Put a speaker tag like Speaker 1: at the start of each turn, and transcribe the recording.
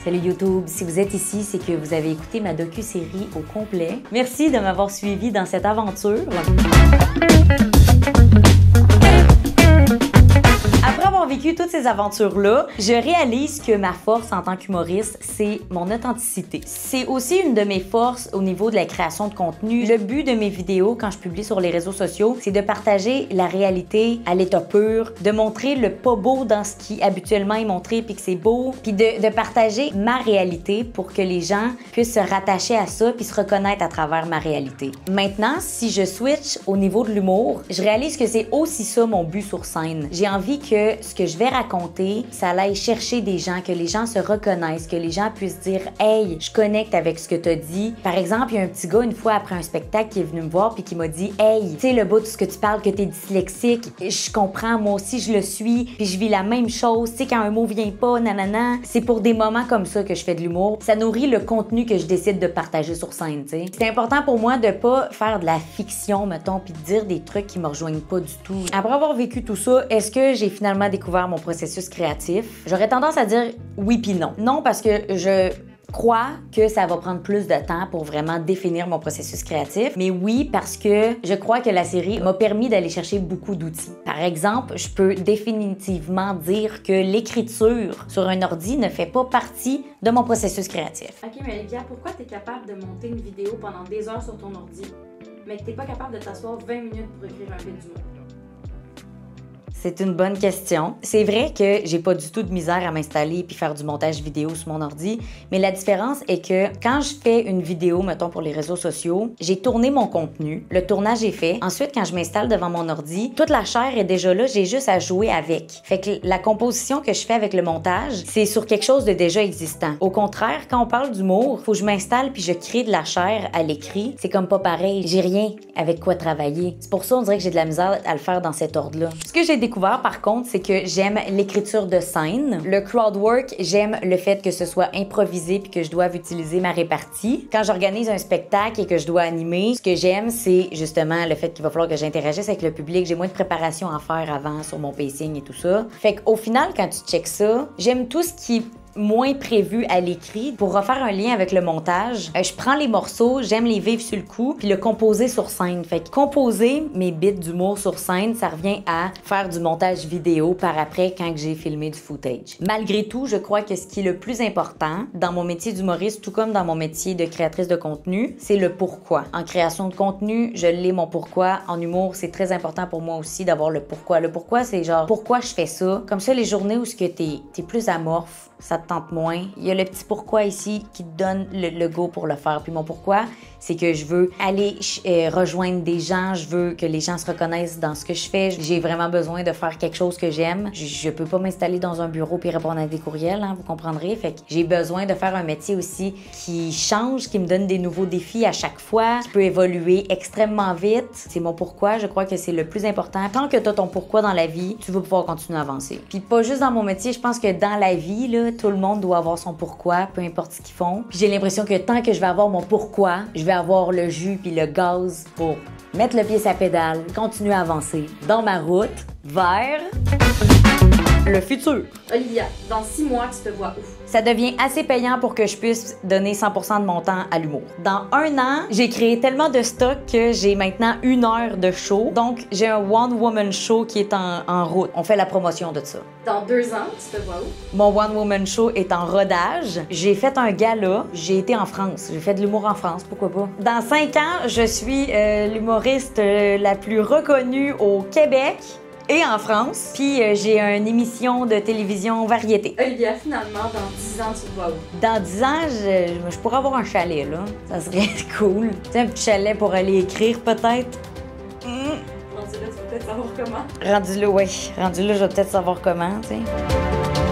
Speaker 1: Salut YouTube, si vous êtes ici, c'est que vous avez écouté ma docu-série au complet. Merci de m'avoir suivi dans cette aventure. Après avoir vécu toutes ces aventures-là, je réalise que ma force en tant qu'humoriste, c'est mon authenticité. C'est aussi une de mes forces au niveau de la création de contenu. Le but de mes vidéos, quand je publie sur les réseaux sociaux, c'est de partager la réalité à l'état pur, de montrer le pas beau dans ce qui habituellement est montré puis que c'est beau, puis de partager ma réalité pour que les gens puissent se rattacher à ça puis se reconnaître à travers ma réalité. Maintenant, si je switch au niveau de l'humour, je réalise que c'est aussi ça mon but sur scène. J'ai envie que ce que je vais raconter, ça aille chercher des gens, que les gens se reconnaissent, que les gens puissent dire « Hey, je connecte avec ce que tu as dit ». Par exemple, il y a un petit gars, une fois après un spectacle, qui est venu me voir puis qui m'a dit « Hey, tu sais, le bout de ce que tu parles, que tu es dyslexique, je comprends, moi aussi je le suis, puis je vis la même chose, tu sais, quand un mot vient pas, nanana ». C'est pour des moments comme ça que je fais de l'humour. Ça nourrit le contenu que je décide de partager sur scène, tu sais. C'est important pour moi de pas faire de la fiction, mettons, puis de dire des trucs qui me rejoignent pas du tout. Après avoir vécu tout ça, est-ce que j'ai finalement découvert mon processus créatif? J'aurais tendance à dire oui puis non. Non, parce que je crois que ça va prendre plus de temps pour vraiment définir mon processus créatif. Mais oui, parce que je crois que la série m'a permis d'aller chercher beaucoup d'outils. Par exemple, je peux définitivement dire que l'écriture sur un ordi ne fait pas partie de mon processus créatif.
Speaker 2: Ok, mais Olivia, pourquoi tu es capable de monter une vidéo pendant des heures sur ton ordi, mais que tu n'es pas capable de t'asseoir 20 minutes pour écrire un bit d'humour?
Speaker 1: C'est une bonne question. C'est vrai que j'ai pas du tout de misère à m'installer puis faire du montage vidéo sur mon ordi, mais la différence est que quand je fais une vidéo, mettons pour les réseaux sociaux, j'ai tourné mon contenu, le tournage est fait. Ensuite, quand je m'installe devant mon ordi, toute la chair est déjà là, j'ai juste à jouer avec. Fait que la composition que je fais avec le montage, c'est sur quelque chose de déjà existant. Au contraire, quand on parle d'humour, faut que je m'installe puis je crée de la chair à l'écrit. C'est comme pas pareil. J'ai rien avec quoi travailler. C'est pour ça on dirait que j'ai de la misère à le faire dans cet ordre-là. Ce que j'ai découvert par contre, c'est que j'aime l'écriture de scène. Le crowd work, j'aime le fait que ce soit improvisé puis que je doive utiliser ma répartie. Quand j'organise un spectacle et que je dois animer, ce que j'aime, c'est justement le fait qu'il va falloir que j'interagisse avec le public. J'ai moins de préparation à faire avant sur mon pacing et tout ça. Fait qu'au final, quand tu checkes ça, j'aime tout ce qui est moins prévu à l'écrit. Pour refaire un lien avec le montage, je prends les morceaux, j'aime les vivre sur le coup, puis le composer sur scène. Fait que composer mes bits d'humour sur scène, ça revient à faire du montage vidéo par après quand j'ai filmé du footage. Malgré tout, je crois que ce qui est le plus important dans mon métier d'humoriste, tout comme dans mon métier de créatrice de contenu, c'est le pourquoi. En création de contenu, je l'ai mon pourquoi. En humour, c'est très important pour moi aussi d'avoir le pourquoi. Le pourquoi, c'est genre, pourquoi je fais ça? Comme ça, les journées où t'es plus amorphe, ça te tente moins. Il y a le petit pourquoi ici qui te donne le go pour le faire. Puis mon pourquoi, c'est que je veux aller rejoindre des gens, je veux que les gens se reconnaissent dans ce que je fais. J'ai vraiment besoin de faire quelque chose que j'aime. Je peux pas m'installer dans un bureau puis répondre à des courriels, hein, vous comprendrez. Fait que j'ai besoin de faire un métier aussi qui change, qui me donne des nouveaux défis à chaque fois, qui peut évoluer extrêmement vite. C'est mon pourquoi, je crois que c'est le plus important. Tant que tu as ton pourquoi dans la vie, tu vas pouvoir continuer à avancer. Puis pas juste dans mon métier, je pense que dans la vie, là, tout le monde doit avoir son pourquoi, peu importe ce qu'ils font. Puis j'ai l'impression que tant que je vais avoir mon pourquoi, je vais avoir le jus puis le gaz pour mettre le pied sur la pédale, continuer à avancer dans ma route vers le futur.
Speaker 2: Olivia, dans 6 mois, tu te vois où?
Speaker 1: Ça devient assez payant pour que je puisse donner 100% de mon temps à l'humour. Dans 1 an, j'ai créé tellement de stock que j'ai maintenant 1 heure de show. Donc, j'ai un one-woman show qui est en route. On fait la promotion de ça.
Speaker 2: Dans 2 ans, tu te vois où?
Speaker 1: Mon one-woman show est en rodage. J'ai fait un gala. J'ai été en France. J'ai fait de l'humour en France, pourquoi pas. Dans 5 ans, je suis l'humoriste la plus reconnue au Québec et en France. Puis j'ai une émission de télévision variété.
Speaker 2: Olivia, finalement, dans 10 ans, tu te vois où?
Speaker 1: Dans 10 ans, je pourrais avoir un chalet, là. Ça serait cool. Tu sais, un petit chalet pour aller écrire, peut-être.
Speaker 2: Rendu là, tu vas peut-être savoir comment.
Speaker 1: Rendu là, ouais. Rendu là, je vais peut-être savoir comment, tu sais.